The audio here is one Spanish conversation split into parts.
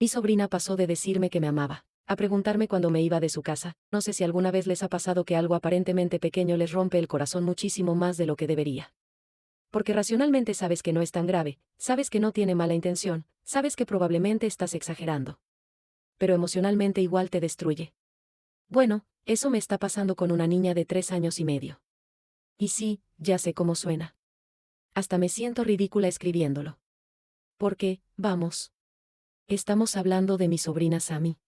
Mi sobrina pasó de decirme que me amaba a preguntarme cuando me iba de su casa. No sé si alguna vez les ha pasado que algo aparentemente pequeño les rompe el corazón muchísimo más de lo que debería. Porque racionalmente sabes que no es tan grave, sabes que no tiene mala intención, sabes que probablemente estás exagerando. Pero emocionalmente igual te destruye. Bueno, eso me está pasando con una niña de 3 años y medio. Y sí, ya sé cómo suena. Hasta me siento ridícula escribiéndolo. Porque, vamos. Estamos hablando de mi sobrina Sammy.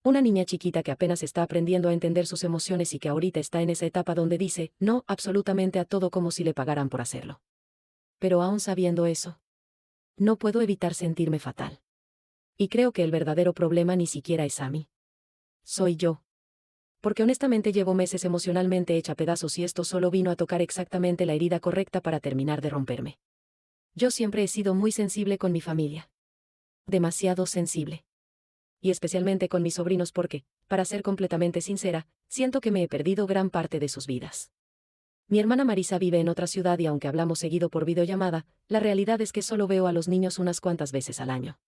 Una niña chiquita que apenas está aprendiendo a entender sus emociones y que ahorita está en esa etapa donde dice no absolutamente a todo como si le pagaran por hacerlo. Pero aún sabiendo eso, no puedo evitar sentirme fatal. Y creo que el verdadero problema ni siquiera es Sammy. Soy yo. Porque honestamente llevo meses emocionalmente hecha pedazos y esto solo vino a tocar exactamente la herida correcta para terminar de romperme. Yo siempre he sido muy sensible con mi familia. Demasiado sensible. Y especialmente con mis sobrinos porque, para ser completamente sincera, siento que me he perdido gran parte de sus vidas. Mi hermana Marisa vive en otra ciudad y aunque hablamos seguido por videollamada, la realidad es que solo veo a los niños unas cuantas veces al año.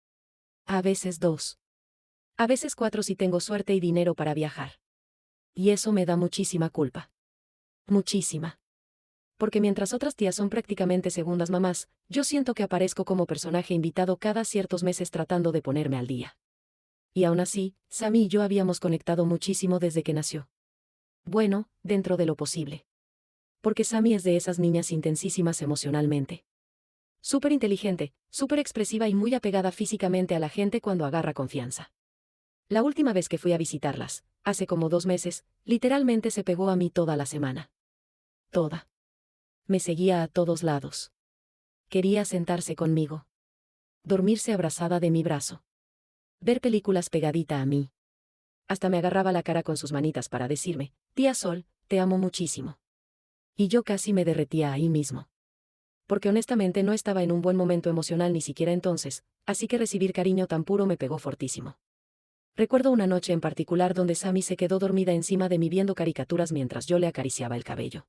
A veces 2. A veces 4 si tengo suerte y dinero para viajar. Y eso me da muchísima culpa. Muchísima. Porque mientras otras tías son prácticamente segundas mamás, yo siento que aparezco como personaje invitado cada ciertos meses tratando de ponerme al día. Y aún así, Sammy y yo habíamos conectado muchísimo desde que nació. Bueno, dentro de lo posible. Porque Sammy es de esas niñas intensísimas emocionalmente. Súper inteligente, súper expresiva y muy apegada físicamente a la gente cuando agarra confianza. La última vez que fui a visitarlas, hace como 2 meses, literalmente se pegó a mí toda la semana. Toda. Me seguía a todos lados. Quería sentarse conmigo. Dormirse abrazada de mi brazo. Ver películas pegadita a mí. Hasta me agarraba la cara con sus manitas para decirme, tía Sol, te amo muchísimo. Y yo casi me derretía ahí mismo. Porque honestamente no estaba en un buen momento emocional ni siquiera entonces, así que recibir cariño tan puro me pegó fortísimo. Recuerdo una noche en particular donde Sammy se quedó dormida encima de mí viendo caricaturas mientras yo le acariciaba el cabello.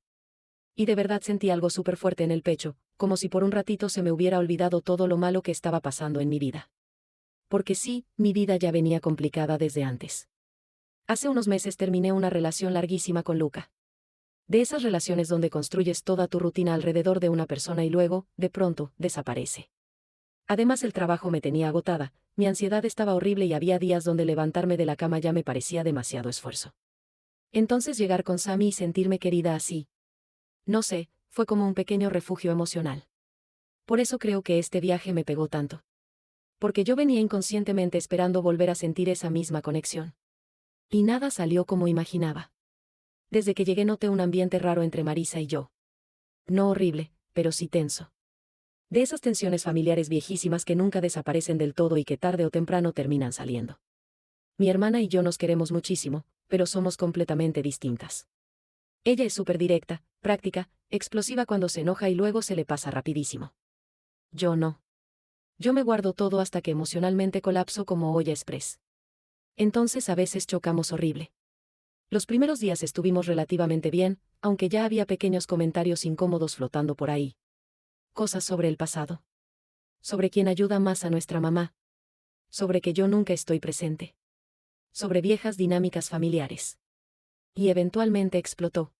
Y de verdad sentí algo súper fuerte en el pecho, como si por un ratito se me hubiera olvidado todo lo malo que estaba pasando en mi vida. Porque sí, mi vida ya venía complicada desde antes. Hace unos meses terminé una relación larguísima con Luca. De esas relaciones donde construyes toda tu rutina alrededor de una persona y luego, de pronto, desaparece. Además el trabajo me tenía agotada, mi ansiedad estaba horrible y había días donde levantarme de la cama ya me parecía demasiado esfuerzo. Entonces llegar con Sammy y sentirme querida así. No sé, fue como un pequeño refugio emocional. Por eso creo que este viaje me pegó tanto. Porque yo venía inconscientemente esperando volver a sentir esa misma conexión. Y nada salió como imaginaba. Desde que llegué noté un ambiente raro entre Marisa y yo. No horrible, pero sí tenso. De esas tensiones familiares viejísimas que nunca desaparecen del todo y que tarde o temprano terminan saliendo. Mi hermana y yo nos queremos muchísimo, pero somos completamente distintas. Ella es súper directa, práctica, explosiva cuando se enoja y luego se le pasa rapidísimo. Yo no. Yo me guardo todo hasta que emocionalmente colapso como olla express. Entonces a veces chocamos horrible. Los primeros días estuvimos relativamente bien, aunque ya había pequeños comentarios incómodos flotando por ahí. Cosas sobre el pasado. Sobre quién ayuda más a nuestra mamá. Sobre que yo nunca estoy presente. Sobre viejas dinámicas familiares. Y eventualmente explotó.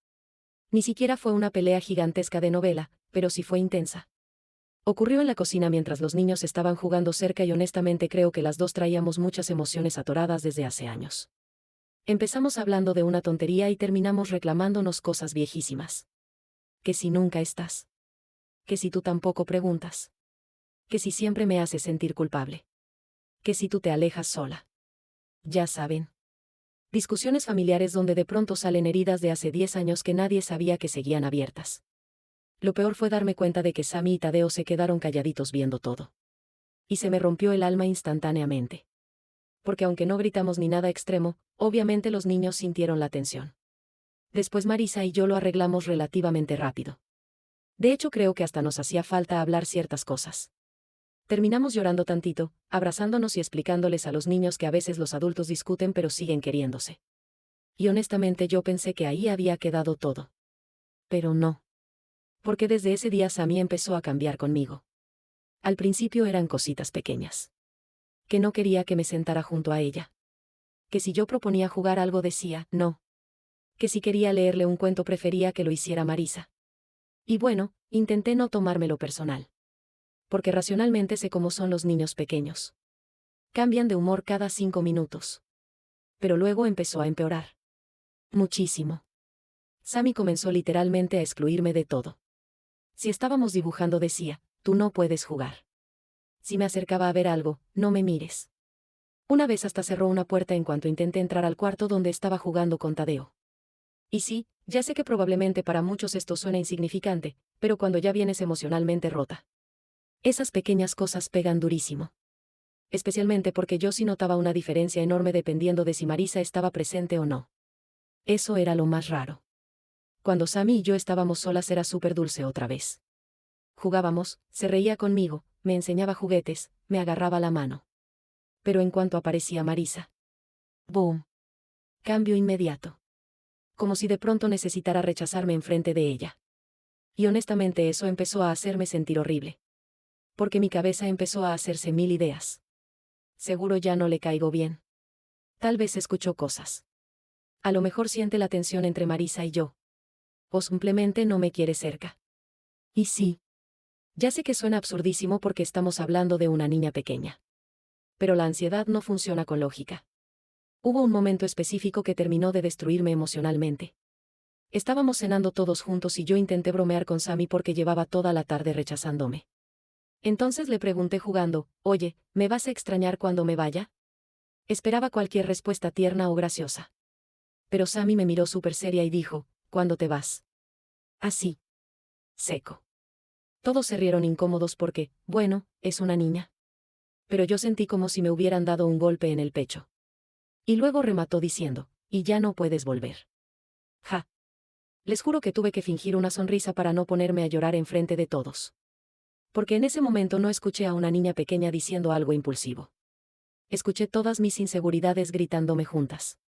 Ni siquiera fue una pelea gigantesca de novela, pero sí fue intensa. Ocurrió en la cocina mientras los niños estaban jugando cerca y honestamente creo que las dos traíamos muchas emociones atoradas desde hace años. Empezamos hablando de una tontería y terminamos reclamándonos cosas viejísimas. Que si nunca estás. Que si tú tampoco preguntas. Que si siempre me haces sentir culpable. Que si tú te alejas sola. Ya saben. Discusiones familiares donde de pronto salen heridas de hace 10 años que nadie sabía que seguían abiertas. Lo peor fue darme cuenta de que Sammy y Tadeo se quedaron calladitos viendo todo. Y se me rompió el alma instantáneamente. Porque aunque no gritamos ni nada extremo, obviamente los niños sintieron la tensión. Después Marisa y yo lo arreglamos relativamente rápido. De hecho creo que hasta nos hacía falta hablar ciertas cosas. Terminamos llorando tantito, abrazándonos y explicándoles a los niños que a veces los adultos discuten pero siguen queriéndose. Y honestamente yo pensé que ahí había quedado todo. Pero no. Porque desde ese día Sammy empezó a cambiar conmigo. Al principio eran cositas pequeñas. Que no quería que me sentara junto a ella. Que si yo proponía jugar algo decía, no. Que si quería leerle un cuento prefería que lo hiciera Marisa. Y bueno, intenté no tomármelo personal. Porque racionalmente sé cómo son los niños pequeños. Cambian de humor cada 5 minutos. Pero luego empezó a empeorar. Muchísimo. Sammy comenzó literalmente a excluirme de todo. Si estábamos dibujando decía, tú no puedes jugar. Si me acercaba a ver algo, no me mires. Una vez hasta cerró una puerta en cuanto intenté entrar al cuarto donde estaba jugando con Tadeo. Y sí, ya sé que probablemente para muchos esto suena insignificante, pero cuando ya vienes emocionalmente rota. Esas pequeñas cosas pegan durísimo. Especialmente porque yo sí notaba una diferencia enorme dependiendo de si Marisa estaba presente o no. Eso era lo más raro. Cuando Sammy y yo estábamos solas era súper dulce otra vez. Jugábamos, se reía conmigo, me enseñaba juguetes, me agarraba la mano. Pero en cuanto aparecía Marisa. ¡Boom! Cambio inmediato. Como si de pronto necesitara rechazarme enfrente de ella. Y honestamente eso empezó a hacerme sentir horrible. Porque mi cabeza empezó a hacerse mil ideas. Seguro ya no le caigo bien. Tal vez escuchó cosas. A lo mejor siente la tensión entre Marisa y yo. O simplemente no me quiere cerca. Y sí. Ya sé que suena absurdísimo porque estamos hablando de una niña pequeña. Pero la ansiedad no funciona con lógica. Hubo un momento específico que terminó de destruirme emocionalmente. Estábamos cenando todos juntos y yo intenté bromear con Sammy porque llevaba toda la tarde rechazándome. Entonces le pregunté jugando, oye, ¿me vas a extrañar cuando me vaya? Esperaba cualquier respuesta tierna o graciosa. Pero Sammy me miró súper seria y dijo, ¿cuándo te vas? Así. Seco. Todos se rieron incómodos porque, bueno, es una niña. Pero yo sentí como si me hubieran dado un golpe en el pecho. Y luego remató diciendo, y ya no puedes volver. Ja. Les juro que tuve que fingir una sonrisa para no ponerme a llorar enfrente de todos. Porque en ese momento no escuché a una niña pequeña diciendo algo impulsivo. Escuché todas mis inseguridades gritándome juntas.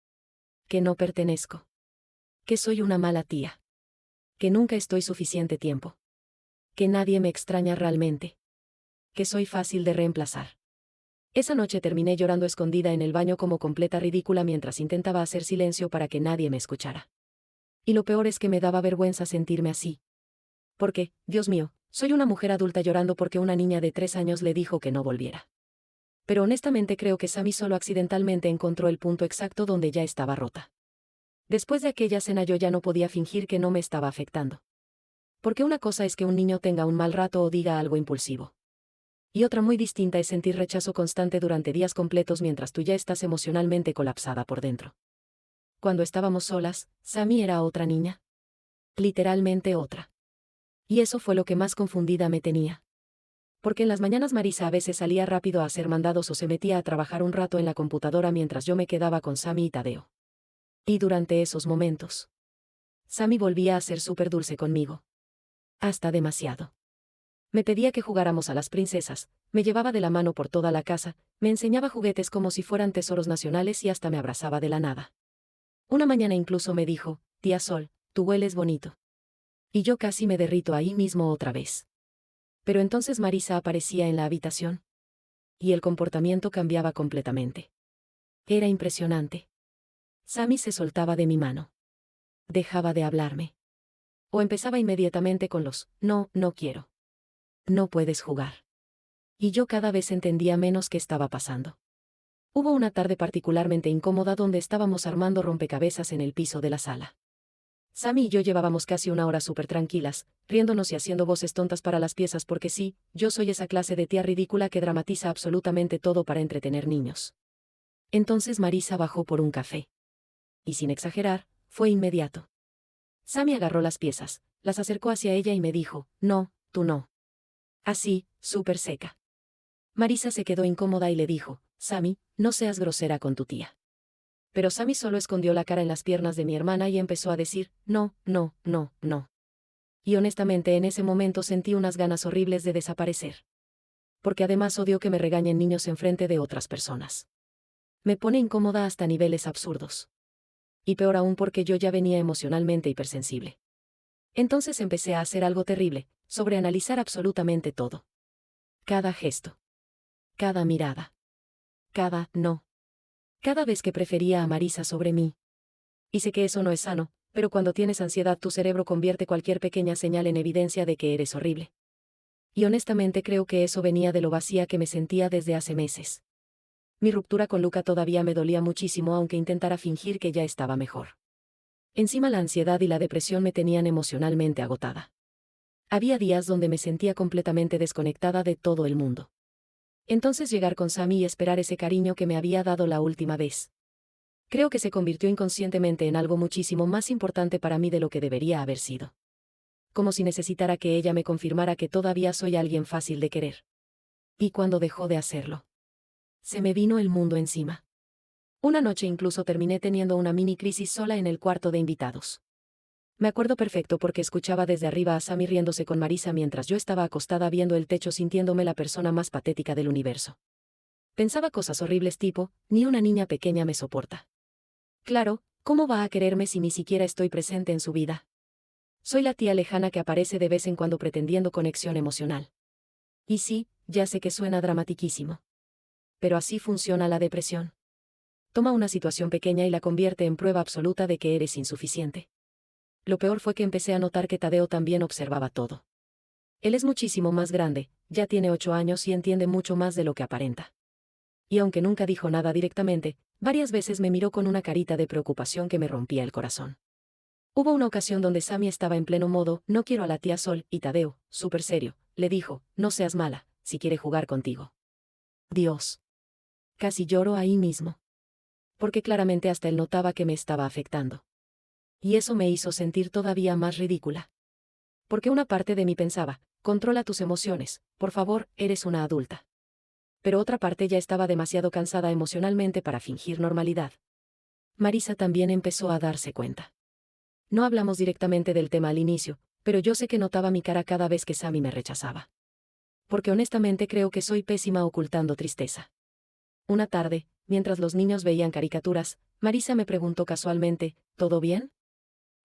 Que no pertenezco. Que soy una mala tía. Que nunca estoy suficiente tiempo. Que nadie me extraña realmente. Que soy fácil de reemplazar. Esa noche terminé llorando escondida en el baño como completa ridícula mientras intentaba hacer silencio para que nadie me escuchara. Y lo peor es que me daba vergüenza sentirme así. Porque, Dios mío, soy una mujer adulta llorando porque una niña de 3 años le dijo que no volviera. Pero honestamente creo que Sammy solo accidentalmente encontró el punto exacto donde ya estaba rota. Después de aquella cena yo ya no podía fingir que no me estaba afectando. Porque una cosa es que un niño tenga un mal rato o diga algo impulsivo. Y otra muy distinta es sentir rechazo constante durante días completos mientras tú ya estás emocionalmente colapsada por dentro. Cuando estábamos solas, Sammy era otra niña. Literalmente otra. Y eso fue lo que más confundida me tenía. Porque en las mañanas Marisa a veces salía rápido a hacer mandados o se metía a trabajar un rato en la computadora mientras yo me quedaba con Sammy y Tadeo. Y durante esos momentos, Sammy volvía a ser súper dulce conmigo. Hasta demasiado. Me pedía que jugáramos a las princesas, me llevaba de la mano por toda la casa, me enseñaba juguetes como si fueran tesoros nacionales y hasta me abrazaba de la nada. Una mañana incluso me dijo, tía Sol, tú hueles bonito. Y yo casi me derrito ahí mismo otra vez. Pero entonces Marisa aparecía en la habitación. Y el comportamiento cambiaba completamente. Era impresionante. Sammy se soltaba de mi mano. Dejaba de hablarme. O empezaba inmediatamente con los, no, no quiero. No puedes jugar. Y yo cada vez entendía menos qué estaba pasando. Hubo una tarde particularmente incómoda donde estábamos armando rompecabezas en el piso de la sala. Sammy y yo llevábamos casi una hora súper tranquilas, riéndonos y haciendo voces tontas para las piezas porque sí, yo soy esa clase de tía ridícula que dramatiza absolutamente todo para entretener niños. Entonces Marisa bajó por un café. Y sin exagerar, fue inmediato. Sammy agarró las piezas, las acercó hacia ella y me dijo, no, tú no. Así, súper seca. Marisa se quedó incómoda y le dijo, Sammy, no seas grosera con tu tía. Pero Sammy solo escondió la cara en las piernas de mi hermana y empezó a decir, no, no, no, no. Y honestamente en ese momento sentí unas ganas horribles de desaparecer. Porque además odio que me regañen niños enfrente de otras personas. Me pone incómoda hasta niveles absurdos. Y peor aún porque yo ya venía emocionalmente hipersensible. Entonces empecé a hacer algo terrible, sobreanalizar absolutamente todo. Cada gesto. Cada mirada. No. Cada vez que prefería a Marisa sobre mí. Y sé que eso no es sano, pero cuando tienes ansiedad tu cerebro convierte cualquier pequeña señal en evidencia de que eres horrible. Y honestamente creo que eso venía de lo vacía que me sentía desde hace meses. Mi ruptura con Luca todavía me dolía muchísimo aunque intentara fingir que ya estaba mejor. Encima la ansiedad y la depresión me tenían emocionalmente agotada. Había días donde me sentía completamente desconectada de todo el mundo. Entonces llegar con Sammy y esperar ese cariño que me había dado la última vez. Creo que se convirtió inconscientemente en algo muchísimo más importante para mí de lo que debería haber sido. Como si necesitara que ella me confirmara que todavía soy alguien fácil de querer. Y cuando dejó de hacerlo, se me vino el mundo encima. Una noche incluso terminé teniendo una mini crisis sola en el cuarto de invitados. Me acuerdo perfecto porque escuchaba desde arriba a Sammy riéndose con Marisa mientras yo estaba acostada viendo el techo sintiéndome la persona más patética del universo. Pensaba cosas horribles tipo, ni una niña pequeña me soporta. Claro, ¿cómo va a quererme si ni siquiera estoy presente en su vida? Soy la tía lejana que aparece de vez en cuando pretendiendo conexión emocional. Y sí, ya sé que suena dramatiquísimo. Pero así funciona la depresión. Toma una situación pequeña y la convierte en prueba absoluta de que eres insuficiente. Lo peor fue que empecé a notar que Tadeo también observaba todo. Él es muchísimo más grande, ya tiene 8 años y entiende mucho más de lo que aparenta. Y aunque nunca dijo nada directamente, varias veces me miró con una carita de preocupación que me rompía el corazón. Hubo una ocasión donde Sammy estaba en pleno modo, no quiero a la tía Sol, y Tadeo, súper serio, le dijo, no seas mala, si quiere jugar contigo. Dios. Casi lloro ahí mismo. Porque claramente hasta él notaba que me estaba afectando. Y eso me hizo sentir todavía más ridícula. Porque una parte de mí pensaba, controla tus emociones, por favor, eres una adulta. Pero otra parte ya estaba demasiado cansada emocionalmente para fingir normalidad. Marisa también empezó a darse cuenta. No hablamos directamente del tema al inicio, pero yo sé que notaba mi cara cada vez que Sammy me rechazaba. Porque honestamente creo que soy pésima ocultando tristeza. Una tarde, mientras los niños veían caricaturas, Marisa me preguntó casualmente, ¿todo bien?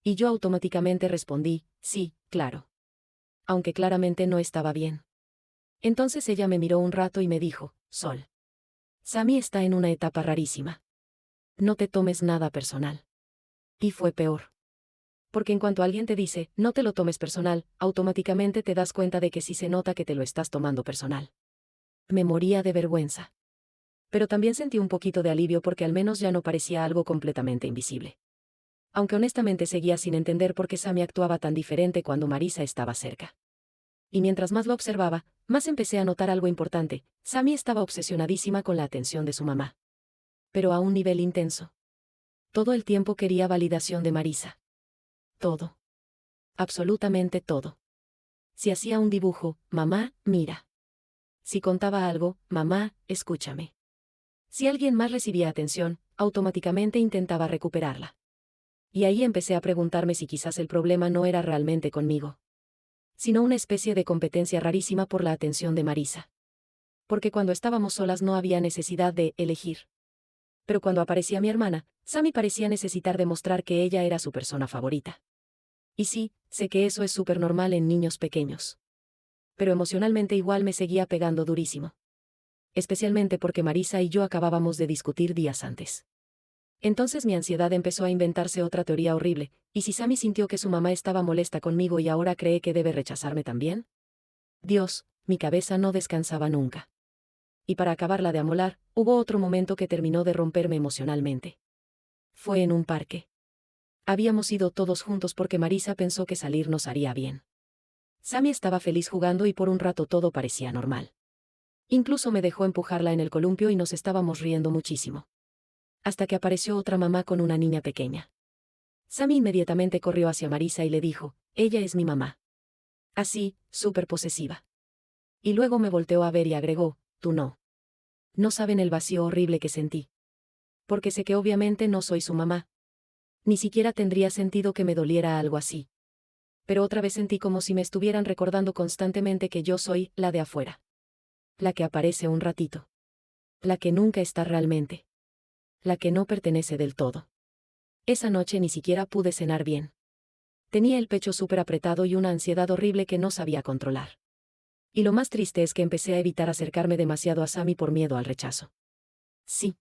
Y yo automáticamente respondí, sí, claro. Aunque claramente no estaba bien. Entonces ella me miró un rato y me dijo, Sol. Sammy está en una etapa rarísima. No te tomes nada personal. Y fue peor. Porque en cuanto alguien te dice, no te lo tomes personal, automáticamente te das cuenta de que sí se nota que te lo estás tomando personal. Me moría de vergüenza. Pero también sentí un poquito de alivio porque al menos ya no parecía algo completamente invisible. Aunque honestamente seguía sin entender por qué Sammy actuaba tan diferente cuando Marisa estaba cerca. Y mientras más lo observaba, más empecé a notar algo importante, Sammy estaba obsesionadísima con la atención de su mamá. Pero a un nivel intenso. Todo el tiempo quería validación de Marisa. Todo. Absolutamente todo. Si hacía un dibujo, mamá, mira. Si contaba algo, mamá, escúchame. Si alguien más recibía atención, automáticamente intentaba recuperarla. Y ahí empecé a preguntarme si quizás el problema no era realmente conmigo, sino una especie de competencia rarísima por la atención de Marisa. Porque cuando estábamos solas no había necesidad de elegir. Pero cuando aparecía mi hermana, Sammy parecía necesitar demostrar que ella era su persona favorita. Y sí, sé que eso es súper normal en niños pequeños. Pero emocionalmente igual me seguía pegando durísimo. Especialmente porque Marisa y yo acabábamos de discutir días antes. Entonces mi ansiedad empezó a inventarse otra teoría horrible, ¿y si Sammy sintió que su mamá estaba molesta conmigo y ahora cree que debe rechazarme también? Dios, mi cabeza no descansaba nunca. Y para acabarla de amolar, hubo otro momento que terminó de romperme emocionalmente. Fue en un parque. Habíamos ido todos juntos porque Marisa pensó que salir nos haría bien. Sammy estaba feliz jugando y por un rato todo parecía normal. Incluso me dejó empujarla en el columpio y nos estábamos riendo muchísimo. Hasta que apareció otra mamá con una niña pequeña. Sammy inmediatamente corrió hacia Marisa y le dijo, ella es mi mamá. Así, súper posesiva. Y luego me volteó a ver y agregó, tú no. No saben el vacío horrible que sentí. Porque sé que obviamente no soy su mamá. Ni siquiera tendría sentido que me doliera algo así. Pero otra vez sentí como si me estuvieran recordando constantemente que yo soy la de afuera. La que aparece un ratito. La que nunca está realmente. La que no pertenece del todo. Esa noche ni siquiera pude cenar bien. Tenía el pecho súper apretado y una ansiedad horrible que no sabía controlar. Y lo más triste es que empecé a evitar acercarme demasiado a Sammy por miedo al rechazo. Sí.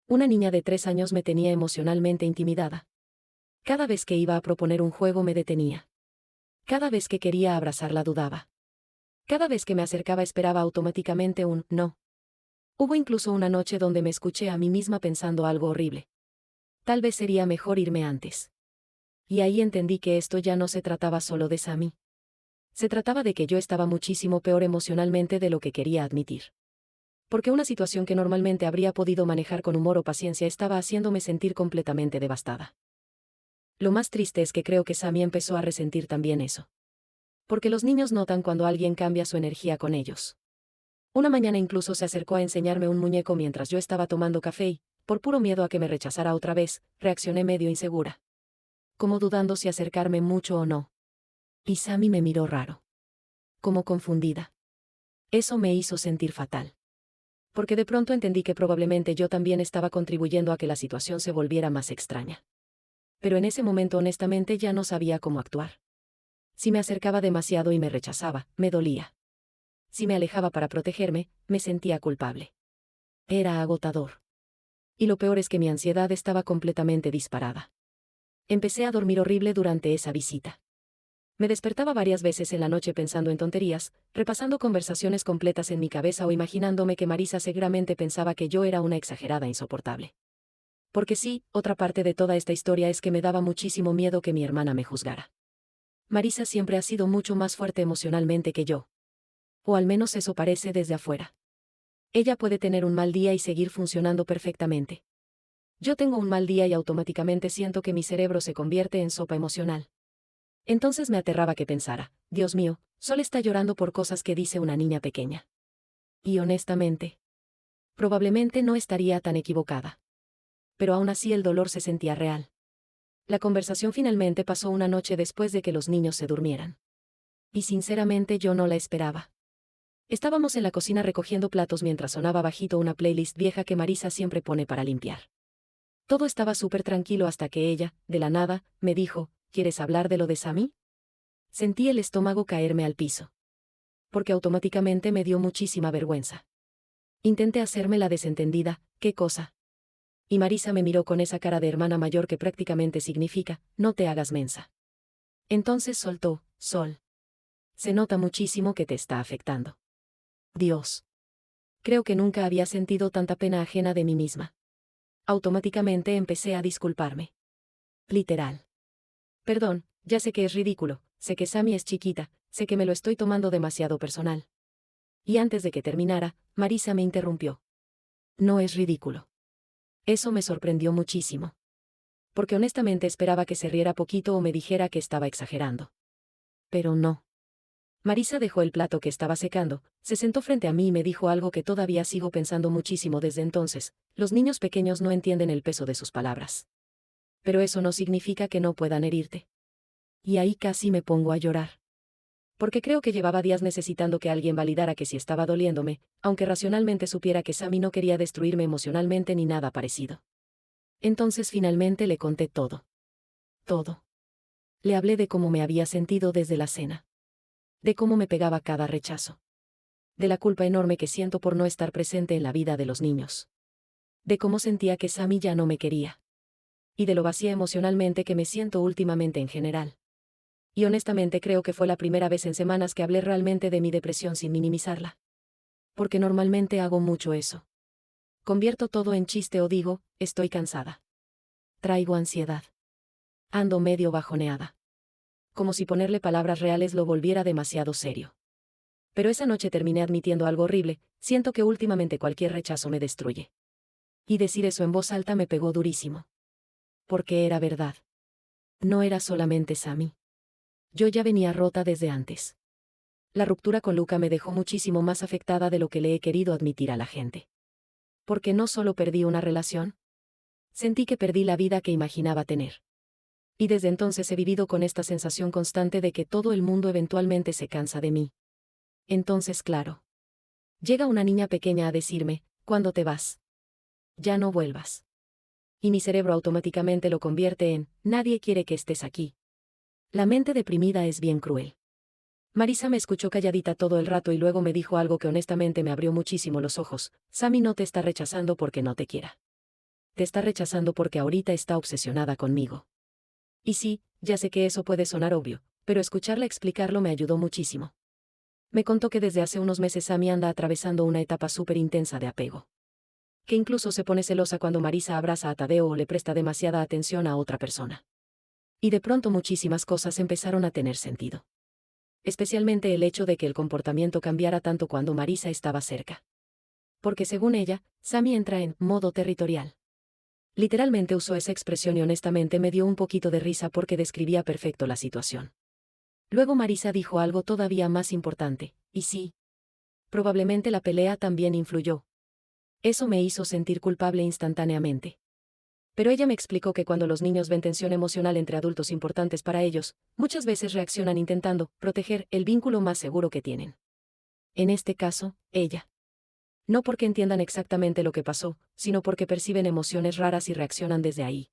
Una niña de 3 años me tenía emocionalmente intimidada. Cada vez que iba a proponer un juego me detenía. Cada vez que quería abrazarla dudaba. Cada vez que me acercaba esperaba automáticamente un no. Hubo incluso una noche donde me escuché a mí misma pensando algo horrible. Tal vez sería mejor irme antes. Y ahí entendí que esto ya no se trataba solo de Sammy. Se trataba de que yo estaba muchísimo peor emocionalmente de lo que quería admitir. Porque una situación que normalmente habría podido manejar con humor o paciencia estaba haciéndome sentir completamente devastada. Lo más triste es que creo que Sammy empezó a resentir también eso. Porque los niños notan cuando alguien cambia su energía con ellos. Una mañana incluso se acercó a enseñarme un muñeco mientras yo estaba tomando café y, por puro miedo a que me rechazara otra vez, reaccioné medio insegura. Como dudando si acercarme mucho o no. Y Sammy me miró raro. Como confundida. Eso me hizo sentir fatal. Porque de pronto entendí que probablemente yo también estaba contribuyendo a que la situación se volviera más extraña. Pero en ese momento honestamente ya no sabía cómo actuar. Si me acercaba demasiado y me rechazaba, me dolía. Si me alejaba para protegerme, me sentía culpable. Era agotador. Y lo peor es que mi ansiedad estaba completamente disparada. Empecé a dormir horrible durante esa visita. Me despertaba varias veces en la noche pensando en tonterías, repasando conversaciones completas en mi cabeza o imaginándome que Marisa seguramente pensaba que yo era una exagerada insoportable. Porque sí, otra parte de toda esta historia es que me daba muchísimo miedo que mi hermana me juzgara. Marisa siempre ha sido mucho más fuerte emocionalmente que yo. O al menos eso parece desde afuera. Ella puede tener un mal día y seguir funcionando perfectamente. Yo tengo un mal día y automáticamente siento que mi cerebro se convierte en sopa emocional. Entonces me aterraba que pensara, Dios mío, Sol está llorando por cosas que dice una niña pequeña. Y honestamente, probablemente no estaría tan equivocada. Pero aún así el dolor se sentía real. La conversación finalmente pasó una noche después de que los niños se durmieran. Y sinceramente yo no la esperaba. Estábamos en la cocina recogiendo platos mientras sonaba bajito una playlist vieja que Marisa siempre pone para limpiar. Todo estaba súper tranquilo hasta que ella, de la nada, me dijo, ¿quieres hablar de lo de Sammy? Sentí el estómago caerme al piso. Porque automáticamente me dio muchísima vergüenza. Intenté hacerme la desentendida, ¿qué cosa? Y Marisa me miró con esa cara de hermana mayor que prácticamente significa, no te hagas mensa. Entonces soltó, Sol. Se nota muchísimo que te está afectando. Dios. Creo que nunca había sentido tanta pena ajena de mí misma. Automáticamente empecé a disculparme. Literal. Perdón, ya sé que es ridículo, sé que Sammy es chiquita, sé que me lo estoy tomando demasiado personal. Y antes de que terminara, Marisa me interrumpió. No es ridículo. Eso me sorprendió muchísimo. Porque honestamente esperaba que se riera poquito o me dijera que estaba exagerando. Pero no. Marisa dejó el plato que estaba secando, se sentó frente a mí y me dijo algo que todavía sigo pensando muchísimo desde entonces, los niños pequeños no entienden el peso de sus palabras. Pero eso no significa que no puedan herirte. Y ahí casi me pongo a llorar. Porque creo que llevaba días necesitando que alguien validara que sí estaba doliéndome, aunque racionalmente supiera que Sammy no quería destruirme emocionalmente ni nada parecido. Entonces finalmente le conté todo. Todo. Le hablé de cómo me había sentido desde la cena. De cómo me pegaba cada rechazo. De la culpa enorme que siento por no estar presente en la vida de los niños. De cómo sentía que Sammy ya no me quería. Y de lo vacía emocionalmente que me siento últimamente en general. Y honestamente creo que fue la primera vez en semanas que hablé realmente de mi depresión sin minimizarla. Porque normalmente hago mucho eso. Convierto todo en chiste o digo, estoy cansada. Traigo ansiedad. Ando medio bajoneada. Como si ponerle palabras reales lo volviera demasiado serio. Pero esa noche terminé admitiendo algo horrible, siento que últimamente cualquier rechazo me destruye. Y decir eso en voz alta me pegó durísimo. Porque era verdad. No era solamente Sammy. Yo ya venía rota desde antes. La ruptura con Luca me dejó muchísimo más afectada de lo que le he querido admitir a la gente. Porque no solo perdí una relación. Sentí que perdí la vida que imaginaba tener. Y desde entonces he vivido con esta sensación constante de que todo el mundo eventualmente se cansa de mí. Entonces, claro. Llega una niña pequeña a decirme, ¿cuándo te vas? Ya no vuelvas. Y mi cerebro automáticamente lo convierte en, nadie quiere que estés aquí. La mente deprimida es bien cruel. Marisa me escuchó calladita todo el rato y luego me dijo algo que honestamente me abrió muchísimo los ojos. Sammy no te está rechazando porque no te quiera. Te está rechazando porque ahorita está obsesionada conmigo. Y sí, ya sé que eso puede sonar obvio, pero escucharla explicarlo me ayudó muchísimo. Me contó que desde hace unos meses Sammy anda atravesando una etapa súper intensa de apego. Que incluso se pone celosa cuando Marisa abraza a Tadeo o le presta demasiada atención a otra persona. Y de pronto muchísimas cosas empezaron a tener sentido. Especialmente el hecho de que el comportamiento cambiara tanto cuando Marisa estaba cerca. Porque según ella, Sammy entra en modo territorial. Literalmente usó esa expresión y honestamente me dio un poquito de risa porque describía perfecto la situación. Luego Marisa dijo algo todavía más importante, y sí. Probablemente la pelea también influyó. Eso me hizo sentir culpable instantáneamente. Pero ella me explicó que cuando los niños ven tensión emocional entre adultos importantes para ellos, muchas veces reaccionan intentando proteger el vínculo más seguro que tienen. En este caso, ella. No porque entiendan exactamente lo que pasó, sino porque perciben emociones raras y reaccionan desde ahí.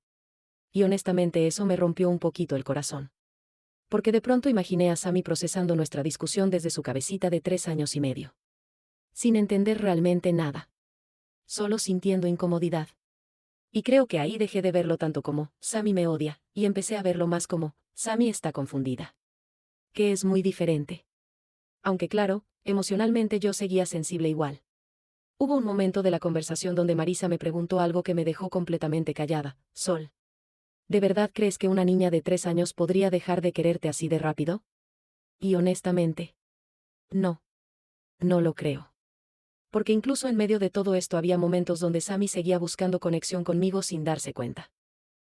Y honestamente eso me rompió un poquito el corazón. Porque de pronto imaginé a Sammy procesando nuestra discusión desde su cabecita de 3 años y medio. Sin entender realmente nada. Solo sintiendo incomodidad. Y creo que ahí dejé de verlo tanto como, Sammy me odia, y empecé a verlo más como, Sammy está confundida. Que es muy diferente. Aunque claro, emocionalmente yo seguía sensible igual. Hubo un momento de la conversación donde Marisa me preguntó algo que me dejó completamente callada. Sol. ¿De verdad crees que una niña de 3 años podría dejar de quererte así de rápido? Y honestamente, no. No lo creo. Porque incluso en medio de todo esto había momentos donde Sammy seguía buscando conexión conmigo sin darse cuenta.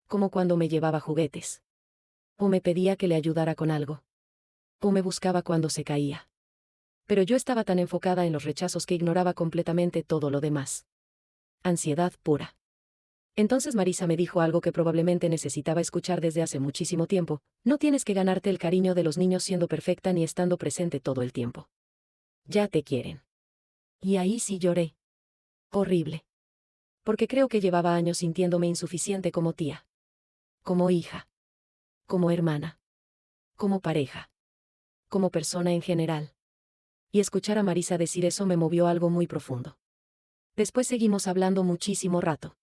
Como cuando me llevaba juguetes. O me pedía que le ayudara con algo. O me buscaba cuando se caía. Pero yo estaba tan enfocada en los rechazos que ignoraba completamente todo lo demás. Ansiedad pura. Entonces Marisa me dijo algo que probablemente necesitaba escuchar desde hace muchísimo tiempo: no tienes que ganarte el cariño de los niños siendo perfecta ni estando presente todo el tiempo. Ya te quieren. Y ahí sí lloré. Horrible. Porque creo que llevaba años sintiéndome insuficiente como tía. Como hija. Como hermana. Como pareja. Como persona en general. Y escuchar a Marisa decir eso me movió algo muy profundo. Después seguimos hablando muchísimo rato.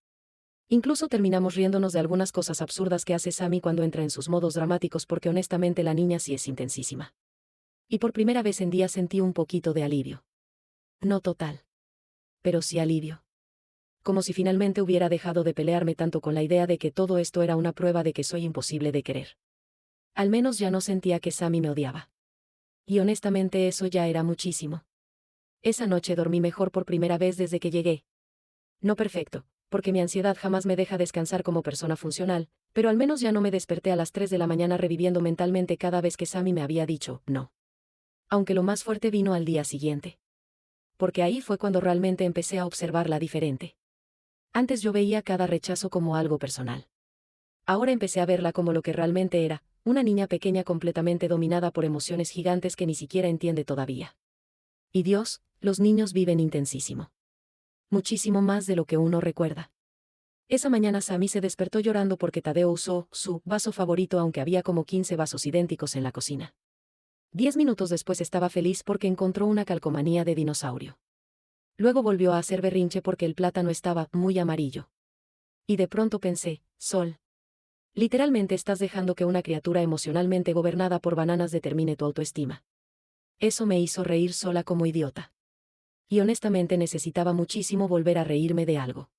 Incluso terminamos riéndonos de algunas cosas absurdas que hace Sammy cuando entra en sus modos dramáticos porque honestamente la niña sí es intensísima. Y por primera vez en días sentí un poquito de alivio. No total. Pero sí alivio. Como si finalmente hubiera dejado de pelearme tanto con la idea de que todo esto era una prueba de que soy imposible de querer. Al menos ya no sentía que Sammy me odiaba. Y honestamente eso ya era muchísimo. Esa noche dormí mejor por primera vez desde que llegué. No perfecto, porque mi ansiedad jamás me deja descansar como persona funcional, pero al menos ya no me desperté a las 3 de la mañana reviviendo mentalmente cada vez que Sammy me había dicho no. Aunque lo más fuerte vino al día siguiente. Porque ahí fue cuando realmente empecé a observarla diferente. Antes yo veía cada rechazo como algo personal. Ahora empecé a verla como lo que realmente era, una niña pequeña completamente dominada por emociones gigantes que ni siquiera entiende todavía. Y Dios, los niños viven intensísimo. Muchísimo más de lo que uno recuerda. Esa mañana Sammy se despertó llorando porque Tadeo usó su vaso favorito aunque había como 15 vasos idénticos en la cocina. 10 minutos después estaba feliz porque encontró una calcomanía de dinosaurio. Luego volvió a hacer berrinche porque el plátano estaba muy amarillo. Y de pronto pensé, Sol. Literalmente estás dejando que una criatura emocionalmente gobernada por bananas determine tu autoestima. Eso me hizo reír sola como idiota. Y honestamente necesitaba muchísimo volver a reírme de algo.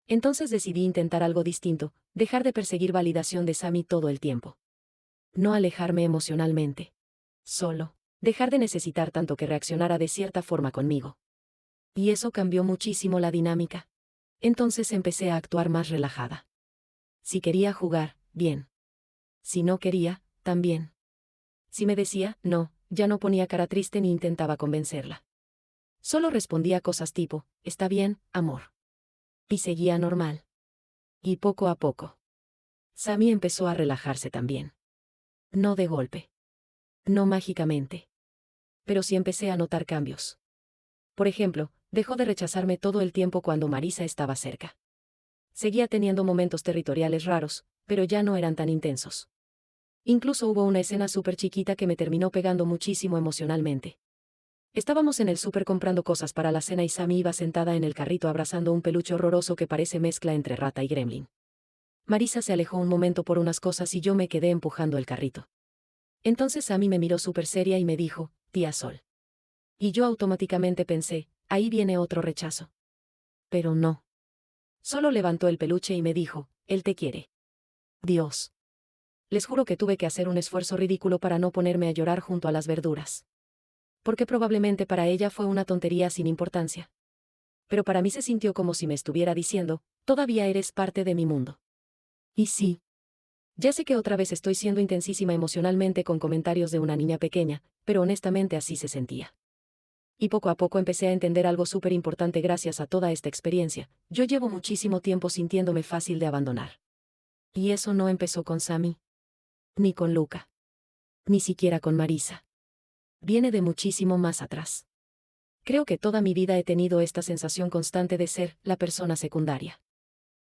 Entonces decidí intentar algo distinto, dejar de perseguir validación de Sammy todo el tiempo. No alejarme emocionalmente. Solo, dejar de necesitar tanto que reaccionara de cierta forma conmigo. Y eso cambió muchísimo la dinámica. Entonces empecé a actuar más relajada. Si quería jugar, bien. Si no quería, también. Si me decía, no, ya no ponía cara triste ni intentaba convencerla. Solo respondía cosas tipo, está bien, amor. Y seguía normal. Y poco a poco, Sammy empezó a relajarse también. No de golpe. No mágicamente. Pero sí empecé a notar cambios. Por ejemplo, dejó de rechazarme todo el tiempo cuando Marisa estaba cerca. Seguía teniendo momentos territoriales raros, pero ya no eran tan intensos. Incluso hubo una escena súper chiquita que me terminó pegando muchísimo emocionalmente. Estábamos en el súper comprando cosas para la cena y Sammy iba sentada en el carrito abrazando un peluche horroroso que parece mezcla entre rata y gremlin. Marisa se alejó un momento por unas cosas y yo me quedé empujando el carrito. Entonces Sammy me miró súper seria y me dijo, tía Sol. Y yo automáticamente pensé, ahí viene otro rechazo. Pero no. Solo levantó el peluche y me dijo, él te quiere. Dios. Les juro que tuve que hacer un esfuerzo ridículo para no ponerme a llorar junto a las verduras. Porque probablemente para ella fue una tontería sin importancia. Pero para mí se sintió como si me estuviera diciendo, todavía eres parte de mi mundo. Y sí. Ya sé que otra vez estoy siendo intensísima emocionalmente con comentarios de una niña pequeña, pero honestamente así se sentía. Y poco a poco empecé a entender algo súper importante gracias a toda esta experiencia. Yo llevo muchísimo tiempo sintiéndome fácil de abandonar. Y eso no empezó con Sammy. Ni con Luca. Ni siquiera con Marisa. Viene de muchísimo más atrás. Creo que toda mi vida he tenido esta sensación constante de ser la persona secundaria.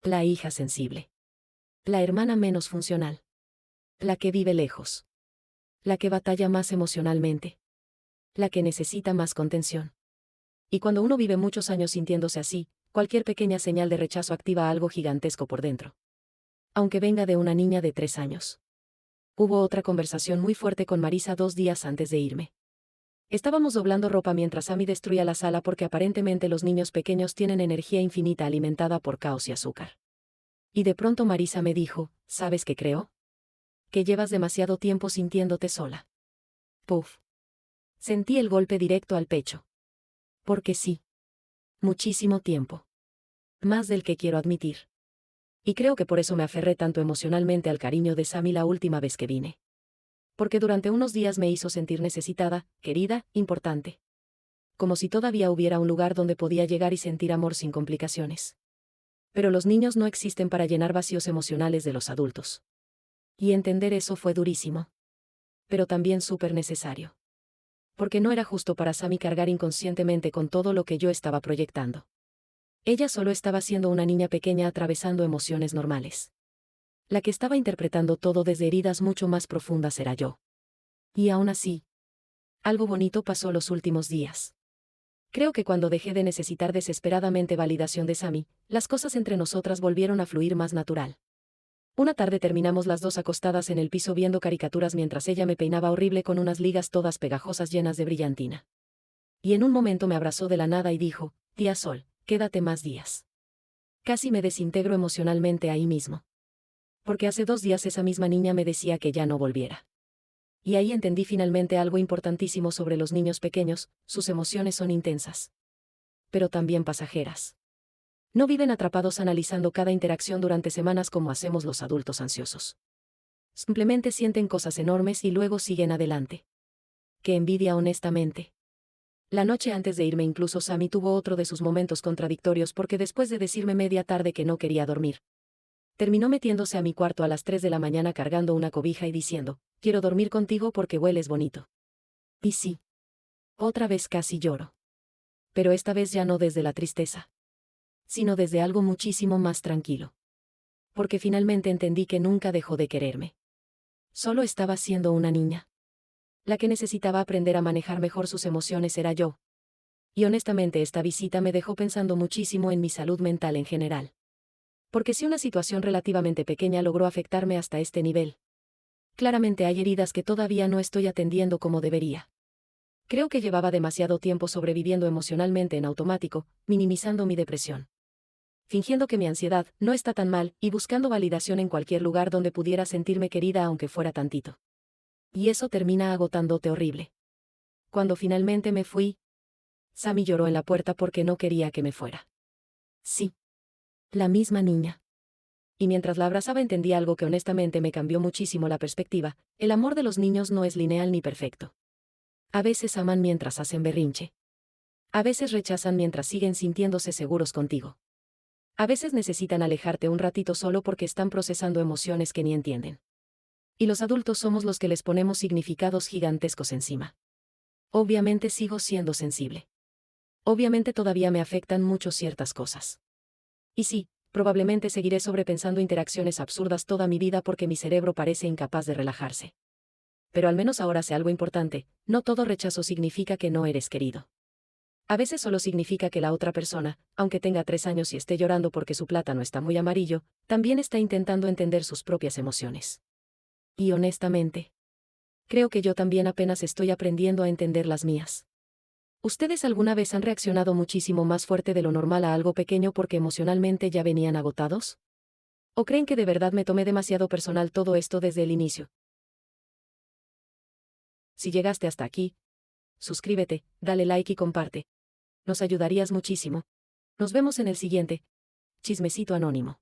La hija sensible. La hermana menos funcional. La que vive lejos. La que batalla más emocionalmente. La que necesita más contención. Y cuando uno vive muchos años sintiéndose así, cualquier pequeña señal de rechazo activa algo gigantesco por dentro. Aunque venga de una niña de 3 años. Hubo otra conversación muy fuerte con Marisa 2 días antes de irme. Estábamos doblando ropa mientras Sammy destruía la sala porque aparentemente los niños pequeños tienen energía infinita alimentada por caos y azúcar. Y de pronto Marisa me dijo, ¿sabes qué creo? Que llevas demasiado tiempo sintiéndote sola. Puf. Sentí el golpe directo al pecho. Porque sí. Muchísimo tiempo. Más del que quiero admitir. Y creo que por eso me aferré tanto emocionalmente al cariño de Sammy la última vez que vine. Porque durante unos días me hizo sentir necesitada, querida, importante. Como si todavía hubiera un lugar donde podía llegar y sentir amor sin complicaciones. Pero los niños no existen para llenar vacíos emocionales de los adultos. Y entender eso fue durísimo. Pero también súper necesario. Porque no era justo para Sammy cargar inconscientemente con todo lo que yo estaba proyectando. Ella solo estaba siendo una niña pequeña atravesando emociones normales. La que estaba interpretando todo desde heridas mucho más profundas era yo. Y aún así, algo bonito pasó los últimos días. Creo que cuando dejé de necesitar desesperadamente validación de Sammy, las cosas entre nosotras volvieron a fluir más natural. Una tarde terminamos las dos acostadas en el piso viendo caricaturas mientras ella me peinaba horrible con unas ligas todas pegajosas llenas de brillantina. Y en un momento me abrazó de la nada y dijo, tía Sol, quédate más días. Casi me desintegro emocionalmente ahí mismo. Porque hace 2 días esa misma niña me decía que ya no volviera. Y ahí entendí finalmente algo importantísimo sobre los niños pequeños, sus emociones son intensas. Pero también pasajeras. No viven atrapados analizando cada interacción durante semanas como hacemos los adultos ansiosos. Simplemente sienten cosas enormes y luego siguen adelante. Qué envidia honestamente. La noche antes de irme incluso Sammy tuvo otro de sus momentos contradictorios porque después de decirme media tarde que no quería dormir, terminó metiéndose a mi cuarto a las 3 de la mañana cargando una cobija y diciendo, quiero dormir contigo porque hueles bonito. Y sí. Otra vez casi lloro. Pero esta vez ya no desde la tristeza, sino desde algo muchísimo más tranquilo. Porque finalmente entendí que nunca dejó de quererme. Solo estaba siendo una niña. La que necesitaba aprender a manejar mejor sus emociones era yo. Y honestamente esta visita me dejó pensando muchísimo en mi salud mental en general. Porque si una situación relativamente pequeña logró afectarme hasta este nivel, claramente hay heridas que todavía no estoy atendiendo como debería. Creo que llevaba demasiado tiempo sobreviviendo emocionalmente en automático, minimizando mi depresión. Fingiendo que mi ansiedad no está tan mal y buscando validación en cualquier lugar donde pudiera sentirme querida aunque fuera tantito. Y eso termina agotándote horrible. Cuando finalmente me fui, Sammy lloró en la puerta porque no quería que me fuera. Sí. La misma niña. Y mientras la abrazaba entendí algo que honestamente me cambió muchísimo la perspectiva, el amor de los niños no es lineal ni perfecto. A veces aman mientras hacen berrinche. A veces rechazan mientras siguen sintiéndose seguros contigo. A veces necesitan alejarte un ratito solo porque están procesando emociones que ni entienden. Y los adultos somos los que les ponemos significados gigantescos encima. Obviamente sigo siendo sensible. Obviamente todavía me afectan mucho ciertas cosas. Y sí, Probablemente seguiré sobrepensando interacciones absurdas toda mi vida porque mi cerebro parece incapaz de relajarse. Pero al menos ahora sé algo importante: no todo rechazo significa que no eres querido. A veces solo significa que la otra persona, aunque tenga 3 años y esté llorando porque su plátano está muy amarillo, también está intentando entender sus propias emociones. Y honestamente, creo que yo también apenas estoy aprendiendo a entender las mías. ¿Ustedes alguna vez han reaccionado muchísimo más fuerte de lo normal a algo pequeño porque emocionalmente ya venían agotados? ¿O creen que de verdad me tomé demasiado personal todo esto desde el inicio? Si llegaste hasta aquí, suscríbete, dale like y comparte. Nos ayudarías muchísimo. Nos vemos en el siguiente Chismecito Anónimo.